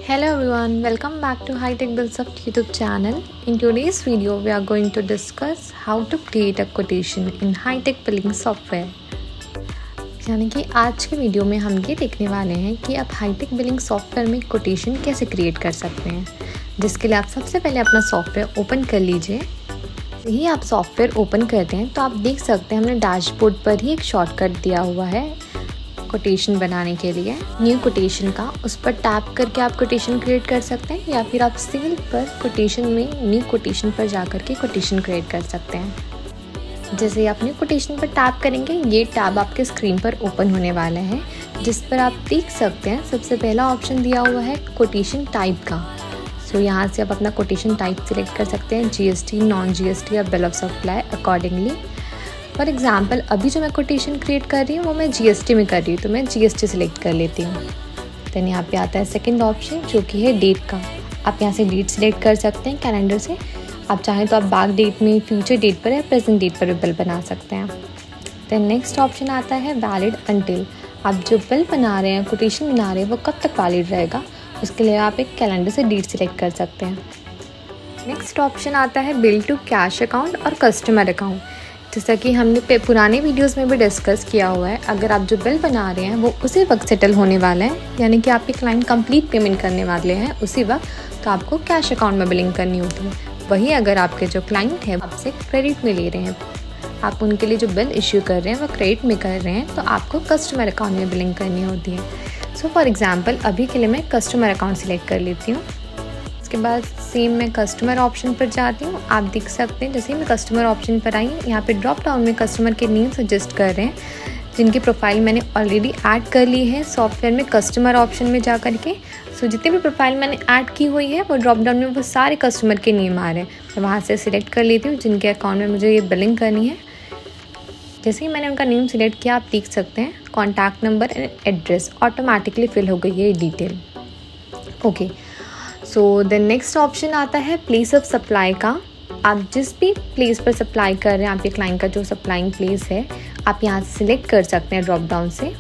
Hello everyone, welcome back to High Tech BuildSoft YouTube channel. In today's video, we are going to discuss how to create a quotation in High Tech Billing software. यानी कि आज के video में हम ये देखने वाले हैं कि आप हाई टेक बिलिंग सॉफ्टवेयर में कोटेशन कैसे क्रिएट कर सकते हैं, जिसके लिए आप सबसे पहले अपना सॉफ्टवेयर ओपन कर लीजिए। यही आप सॉफ्टवेयर ओपन करते हैं तो आप देख सकते हैं हमने डैशबोर्ड पर ही एक शॉर्टकट दिया हुआ है कोटेशन बनाने के लिए, न्यू कोटेशन का। उस पर टैप करके आप कोटेशन क्रिएट कर सकते हैं या फिर आप सेल पर कोटेशन में न्यू कोटेशन पर जाकर के कोटेशन क्रिएट कर सकते हैं। जैसे ही आप न्यू कोटेशन पर टैप करेंगे, ये टैब आपके स्क्रीन पर ओपन होने वाला है, जिस पर आप देख सकते हैं सबसे पहला ऑप्शन दिया हुआ है कोटेशन टाइप का। सो यहाँ से आप अपना कोटेशन टाइप सिलेक्ट कर सकते हैं, जीएसटी, नॉन जीएसटी या bill of supply accordingly. For example अभी जो मैं कोटेशन क्रिएट कर रही हूँ वो मैं जीएसटी में कर रही हूँ, तो मैं जीएसटी सिलेक्ट कर लेती हूँ। देन यहाँ पे आता है सेकंड ऑप्शन जो कि है डेट का। आप यहाँ से डेट सिलेक्ट कर सकते हैं कैलेंडर से। आप चाहें तो आप बैक डेट में, फ्यूचर डेट पर या प्रेजेंट डेट पर भी बिल बना सकते हैं। देन नेक्स्ट ऑप्शन आता है वैलिड अनटिल। आप जो बिल बना रहे हैं, कोटेशन बना रहे हैं, वो कब तक वैलिड रहेगा, उसके लिए आप एक कैलेंडर से डेट सिलेक्ट कर सकते हैं। नेक्स्ट ऑप्शन आता है बिल टू कैश अकाउंट और कस्टमर अकाउंट। जैसा कि हमने पुराने वीडियोस में भी डिस्कस किया हुआ है, अगर आप जो बिल बना रहे हैं वो उसी वक्त सेटल होने वाला है, यानी कि आपके क्लाइंट कंप्लीट पेमेंट करने वाले हैं उसी वक्त, तो आपको कैश अकाउंट में बिलिंग करनी होती है। वही अगर आपके जो क्लाइंट है आपसे क्रेडिट में ले रहे हैं, आप उनके लिए जो बिल इश्यू कर रहे हैं वो क्रेडिट में कर रहे हैं, तो आपको कस्टमर अकाउंट में बिलिंग करनी होती है। सो फॉर एग्जांपल अभी के लिए मैं कस्टमर अकाउंट सिलेक्ट कर लेती हूँ। उसके बाद सेम मैं कस्टमर ऑप्शन पर जाती हूँ। आप देख सकते हैं जैसे ही मैं कस्टमर ऑप्शन पर आई, यहाँ पे ड्रॉप डाउन में कस्टमर के नेम सजेस्ट कर रहे हैं, जिनकी प्रोफाइल मैंने ऑलरेडी ऐड कर ली है सॉफ्टवेयर में कस्टमर ऑप्शन में जा कर के। सो जितनी भी प्रोफाइल मैंने ऐड की हुई है वो ड्रॉप डाउन में वो सारे कस्टमर के नेम आ रहे हैं। मैं वहाँ से सिलेक्ट कर लेती हूँ जिनके अकाउंट में मुझे ये बिलिंग करनी है। जैसे ही मैंने उनका नेम सिलेक्ट किया, आप देख सकते हैं contact number and address automatically fill हो गई है detail. Okay, so then next option आता है प्लेस ऑफ सप्लाई का। आप जिस भी प्लेस पर सप्लाई कर रहे हैं, आपके क्लाइंट का जो सप्लाइंग प्लेस है, आप यहाँ से सिलेक्ट कर सकते हैं ड्रॉप डाउन से।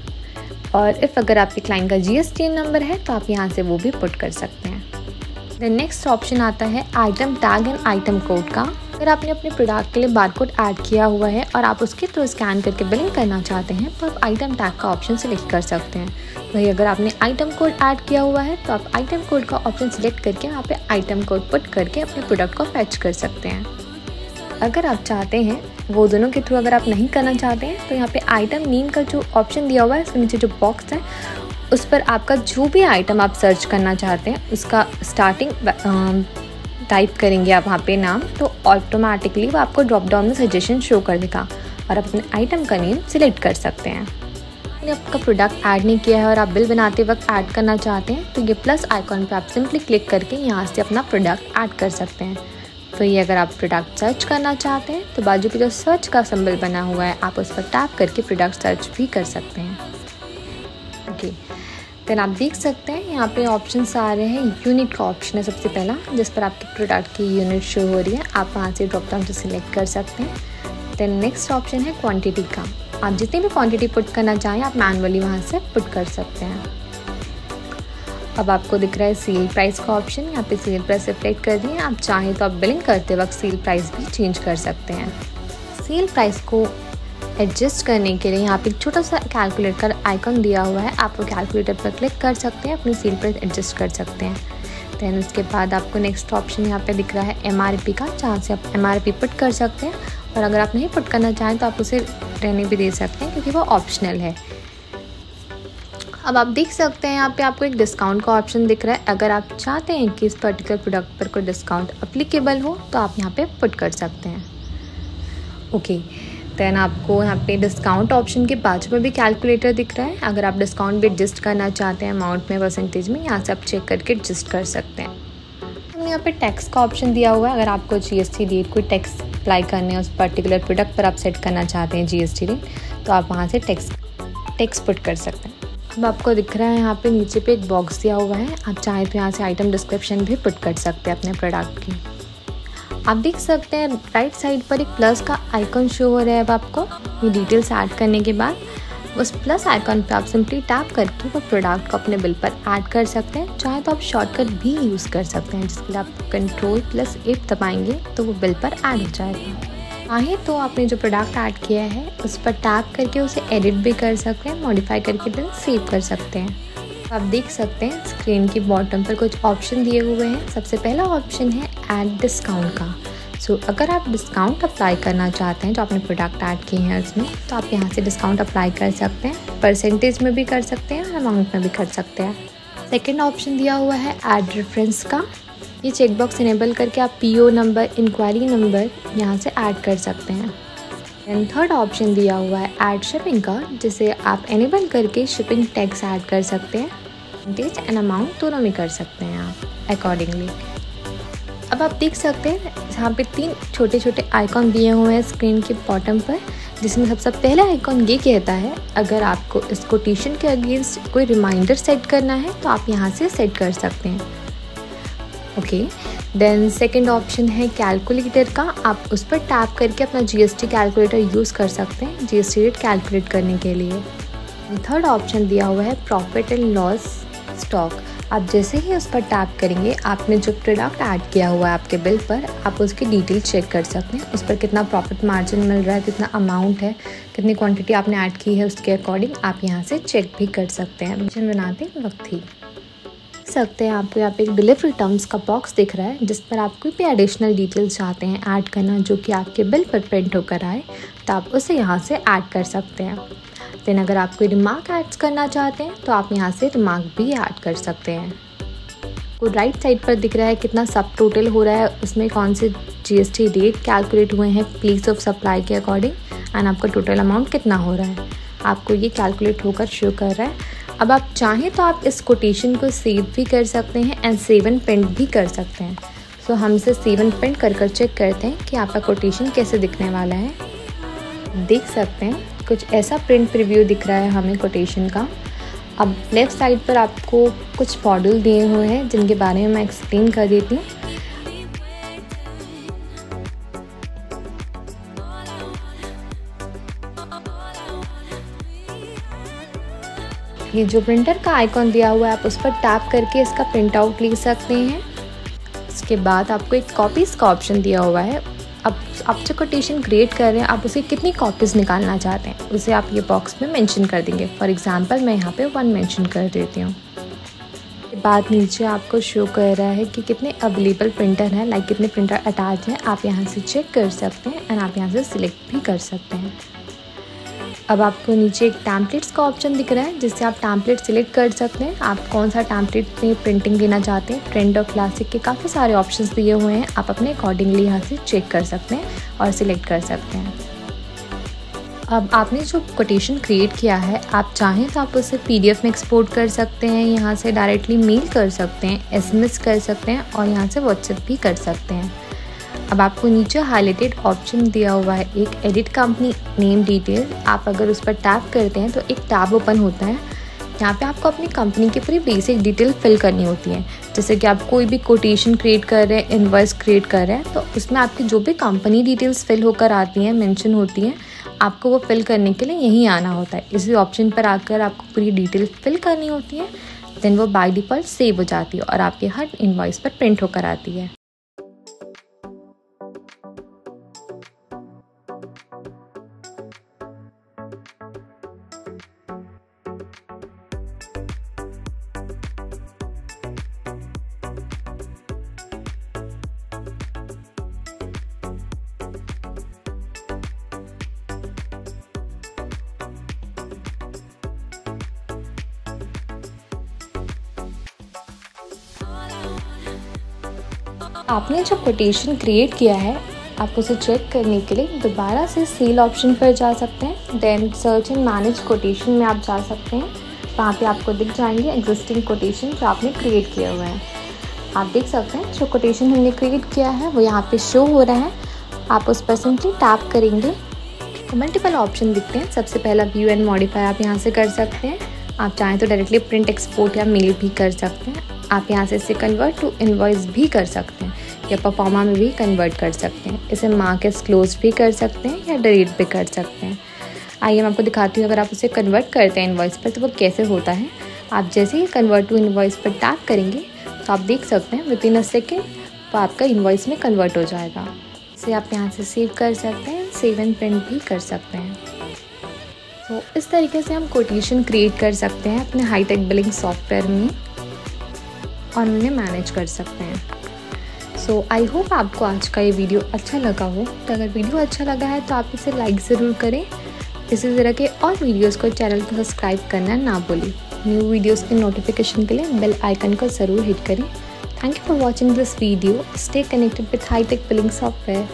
और इफ़ अगर आपके क्लाइंट का जीएसटी नंबर है तो आप यहाँ से वो भी पुट कर सकते हैं। देन नेक्स्ट ऑप्शन आता है item tag and item code का। अगर आपने अपने प्रोडक्ट के लिए बारकोड ऐड किया हुआ है और आप उसके थ्रू स्कैन करके बिलिंग करना चाहते हैं, तो आप आइटम टैग का ऑप्शन सिलेक्ट कर सकते हैं। वही अगर आपने आइटम कोड ऐड किया हुआ है तो आप आइटम कोड का ऑप्शन सिलेक्ट करके वहाँ पे आइटम कोड पुट करके अपने प्रोडक्ट को फैच कर सकते हैं। अगर आप चाहते हैं वो दोनों के थ्रू अगर आप नहीं करना चाहते हैं, तो यहाँ पे आइटम नेम का जो ऑप्शन दिया हुआ है उसके नीचे जो बॉक्स है उस पर आपका जो भी आइटम आप सर्च करना चाहते हैं उसका स्टार्टिंग टाइप करेंगे आप वहाँ पे नाम, तो ऑटोमेटिकली वो आपको ड्रॉप डाउन में सजेशन शो कर देगा और अपने आइटम का नेम सिलेक्ट कर सकते हैं। यदि आपका प्रोडक्ट ऐड नहीं किया है और आप बिल बनाते वक्त ऐड करना चाहते हैं, तो ये प्लस आइकॉन पे आप सिंपली क्लिक करके यहाँ से अपना प्रोडक्ट ऐड कर सकते हैं। तो ये अगर आप प्रोडक्ट सर्च करना चाहते हैं तो बाजू पे जो सर्च का सिंबल बना हुआ है आप उस पर टैप करके प्रोडक्ट सर्च भी कर सकते हैं। ओके, देन आप देख सकते हैं यहाँ पे ऑप्शंस आ रहे हैं। यूनिट का ऑप्शन है सबसे पहला, जिस पर आपके प्रोडक्ट की यूनिट शो हो रही है, आप वहाँ से ड्रॉप डाउन से सिलेक्ट कर सकते हैं। देन नेक्स्ट ऑप्शन है क्वांटिटी का। आप जितनी भी क्वांटिटी पुट करना चाहें आप मैनुअली वहाँ से पुट कर सकते हैं। अब आपको दिख रहा है सेल प्राइस का ऑप्शन, यहाँ पे सेल प्राइस सिलेक्ट कर दिए। आप चाहें तो आप बिलिंग करते वक्त सेल प्राइस भी चेंज कर सकते हैं। सेल प्राइस को एडजस्ट करने के लिए यहाँ पे एक छोटा सा कैलकुलेटर का आइकन दिया हुआ है, आप वो कैलकुलेटर पर क्लिक कर सकते हैं, अपनी सेल प्राइस एडजस्ट कर सकते हैं। देन उसके बाद आपको नेक्स्ट ऑप्शन यहाँ पे दिख रहा है एमआरपी का, जहाँ से आप एमआरपी पुट कर सकते हैं, और अगर आप नहीं पुट करना चाहें तो आप उसे रहने भी दे सकते हैं क्योंकि वो ऑप्शनल है। अब आप देख सकते हैं यहाँ पे आपको एक डिस्काउंट का ऑप्शन दिख रहा है। अगर आप चाहते हैं कि इस पर्टिकुलर प्रोडक्ट पर कोई डिस्काउंट अप्लीकेबल हो तो आप यहाँ पे पुट कर सकते हैं। ओके, देन आपको यहाँ पे डिस्काउंट ऑप्शन के बाजू में भी कैलकुलेटर दिख रहा है। अगर आप डिस्काउंट भी एडजस्ट करना चाहते हैं अमाउंट में, परसेंटेज में, यहाँ से आप चेक करके एडजस्ट कर सकते हैं। हमने यहाँ पे टैक्स का ऑप्शन दिया हुआ है। अगर आपको जीएसटी रेट कोई टैक्स अप्लाई करने है उस पर्टिकुलर प्रोडक्ट पर आप सेट करना चाहते हैं जीएसटी रेट, तो आप वहाँ से टैक्स पुट कर सकते हैं। अब आपको दिख रहा है यहाँ पे नीचे पे एक बॉक्स दिया हुआ है, आप चाहें तो यहाँ से आइटम डिस्क्रिप्शन भी पुट कर सकते हैं अपने प्रोडक्ट की। आप देख सकते हैं राइट साइड पर एक प्लस का आइकन शो हो रहा है। अब आपको ये डिटेल्स ऐड करने के बाद उस प्लस आइकॉन पे आप सिंपली टैप करके वो प्रोडक्ट को अपने बिल पर ऐड कर सकते हैं। चाहे तो आप शॉर्टकट भी यूज़ कर सकते हैं, जिसके लिए आप Ctrl+F दबाएंगे तो वो बिल पर ऐड हो जाएगा। चाहे तो आपने जो प्रोडक्ट ऐड किया है उस पर टैप करके उसे एडिट भी कर सकते हैं, मॉडिफाई करके देन सेव कर सकते हैं। आप देख सकते हैं स्क्रीन की बॉटम पर कुछ ऑप्शन दिए हुए हैं। सबसे पहला ऑप्शन है ऐड डिस्काउंट का। अगर आप डिस्काउंट अप्लाई करना चाहते हैं जो आपने प्रोडक्ट ऐड किए हैं उसमें, तो आप यहाँ से डिस्काउंट अप्लाई कर सकते हैं। परसेंटेज में भी कर सकते हैं और अमाउंट में भी कर सकते हैं। सेकेंड ऑप्शन दिया हुआ है ऐड रेफरेंस का। ये चेकबॉक्स इनेबल करके आप PO नंबर, इंक्वायरी नंबर यहाँ से ऐड कर सकते हैं। एंड थर्ड ऑप्शन दिया हुआ है ऐड शिपिंग का, जिसे आप इनेबल करके शिपिंग टैग्स ऐड कर सकते हैं। परसेंटेज एंड अमाउंट दोनों में कर सकते हैं आप अकॉर्डिंगली। अब आप देख सकते हैं यहाँ पे 3 छोटे छोटे आइकॉन दिए हुए हैं स्क्रीन के बॉटम पर, जिसमें सबसे पहला आइकॉन ये कहता है अगर आपको इस कोटेशन के अगेंस्ट कोई रिमाइंडर सेट करना है तो आप यहाँ से सेट कर सकते हैं। ओके, देन सेकंड ऑप्शन है कैलकुलेटर का। आप उस पर टैप करके अपना GST कैलकुलेटर यूज़ कर सकते हैं GST रेट कैलकुलेट करने के लिए। थर्ड ऑप्शन दिया हुआ है प्रॉफिट एंड लॉस स्टॉक। आप जैसे ही उस पर टैप करेंगे, आपने जो प्रोडक्ट ऐड किया हुआ है आपके बिल पर, आप उसकी डिटेल चेक कर सकते हैं। उस पर कितना प्रॉफिट मार्जिन मिल रहा है, कितना अमाउंट है, कितनी क्वांटिटी आपने ऐड की है, उसके अकॉर्डिंग आप यहाँ से चेक भी कर सकते हैं मार्जिन बनाते वक्त ही। सकते हैं आपको यहाँ पे एक डिलीवरी टर्म्स का बॉक्स दिख रहा है, जिस पर आप कोई भी एडिशनल डिटेल्स चाहते हैं ऐड करना जो कि आपके बिल पर प्रिंट होकर आए, तो आप उसे यहाँ से ऐड कर सकते हैं। देन अगर आप कोई रिमार्क ऐड करना चाहते हैं तो आप यहाँ से रिमार्क भी ऐड कर सकते हैं। को राइट साइड पर दिख रहा है कितना सब टोटल हो रहा है, उसमें कौन से GST रेट कैलकुलेट हुए हैं प्लेस ऑफ सप्लाई के अकॉर्डिंग, एंड आपका टोटल अमाउंट कितना हो रहा है, आपको ये कैलकुलेट होकर शो कर रहा है। अब आप चाहें तो आप इस कोटेशन को सेव भी कर सकते हैं एंड सेव एंड प्रिंट भी कर सकते हैं। सो हम इसे सेव एंड प्रिंट कर चेक करते हैं कि आपका कोटेशन कैसे दिखने वाला है। देख सकते हैं कुछ ऐसा प्रिंट प्रीव्यू दिख रहा है हमें कोटेशन का। अब लेफ़्ट साइड पर आपको कुछ मॉडल दिए हुए हैं जिनके बारे में मैं एक्सप्लेन कर देती हूँ। ये जो प्रिंटर का आइकॉन दिया हुआ है, आप उस पर टैप करके इसका प्रिंट आउट ले सकते हैं। इसके बाद आपको एक कॉपीज़ का ऑप्शन दिया हुआ है। अब आप जो कोटेशन क्रिएट कर रहे हैं, आप उसे कितनी कॉपीज़ निकालना चाहते हैं उसे आप ये बॉक्स में मेंशन कर देंगे। फॉर एग्जांपल मैं यहाँ पे 1 मेंशन कर देती हूँ। इसके बाद नीचे आपको शो कर रहा है कि कितने अवेलेबल प्रिंटर हैं, लाइक कितने प्रिंटर अटैच हैं, आप यहाँ से चेक कर सकते हैं एंड आप यहाँ से सिलेक्ट भी कर सकते हैं। अब आपको नीचे एक टैम्पलेट्स का ऑप्शन दिख रहा है, जिससे आप टैम्पलेट सिलेक्ट कर सकते हैं। आप कौन सा टैम्पलेट में प्रिंटिंग देना चाहते हैं। ट्रेंड और क्लासिक के काफ़ी सारे ऑप्शंस दिए हुए हैं, आप अपने अकॉर्डिंगली यहाँ से चेक कर सकते हैं और सिलेक्ट कर सकते हैं। अब आपने जो कोटेशन क्रिएट किया है, आप चाहें तो आप उसे PDF में एक्सपोर्ट कर सकते हैं, यहाँ से डायरेक्टली मेल कर सकते हैं, SMS कर सकते हैं और यहाँ से WhatsApp भी कर सकते हैं। अब आपको नीचे हाईलाइटेड ऑप्शन दिया हुआ है एक एडिट कंपनी नेम डिटेल। आप अगर उस पर टैप करते हैं तो एक टैब ओपन होता है। यहाँ पे आपको अपनी कंपनी की पूरी बेसिक डिटेल फिल करनी होती है। जैसे कि आप कोई भी कोटेशन क्रिएट कर रहे हैं, इनवॉइस क्रिएट कर रहे हैं, तो उसमें आपकी जो भी कंपनी डिटेल्स फिल होकर आती हैं, मेंशन होती हैं, आपको वो फिल करने के लिए यहीं आना होता है। इसी ऑप्शन पर आकर आपको पूरी डिटेल फिल करनी होती है। देन वो बाय डिफ़ॉल्ट सेव हो जाती है और आपके हर इनवॉइस पर प्रिंट होकर आती है। आपने जो कोटेशन क्रिएट किया है, आप उसे चेक करने के लिए दोबारा से सेल ऑप्शन पर जा सकते हैं। Then search and manage quotation में आप जा सकते हैं। वहाँ पे आपको दिख जाएंगे एग्जिस्टिंग कोटेशन जो आपने क्रिएट किए हुए हैं। आप देख सकते हैं जो कोटेशन हमने क्रिएट किया है वो यहाँ पे शो हो रहा है। आप उस पर सिंपली टैप करेंगे, मल्टीपल ऑप्शन दिखते हैं। सबसे पहला व्यू एंड मॉडिफाई आप यहाँ से कर सकते हैं। आप चाहें तो डायरेक्टली प्रिंट, एक्सपोर्ट या मेल भी कर सकते हैं। आप यहाँ से इसे कन्वर्ट टू इनवॉइस भी कर सकते हैं या परफॉर्मा में भी कन्वर्ट कर सकते हैं। इसे मार्क एज क्लोज भी कर सकते हैं या डिलीट भी कर सकते हैं। आइए मैं आपको दिखाती हूँ अगर आप उसे कन्वर्ट करते हैं इनवॉइस पर तो वो कैसे होता है। आप जैसे ही कन्वर्ट टू इनवॉइस पर टैप करेंगे तो आप देख सकते हैं विद इन अ सेकेंड वो आपका इनवॉइस में कन्वर्ट हो जाएगा। इसे आप यहाँ से सेव कर सकते हैं, सेव एंड प्रिंट भी कर सकते हैं। तो इस तरीके से हम कोटेशन क्रिएट कर सकते हैं अपने हाईटेक बिलिंग सॉफ्टवेयर में और उन्हें मैनेज कर सकते हैं। सो आई होप आपको आज का ये वीडियो अच्छा लगा हो। तो अगर वीडियो अच्छा लगा है तो आप इसे लाइक ज़रूर करें। इसी तरह के और वीडियोस को चैनल को सब्सक्राइब करना ना भूलें। न्यू वीडियोस की नोटिफिकेशन के लिए बेल आइकन को ज़रूर हिट करें। Thank you for watching this video. Stay connected with Hitech billing software.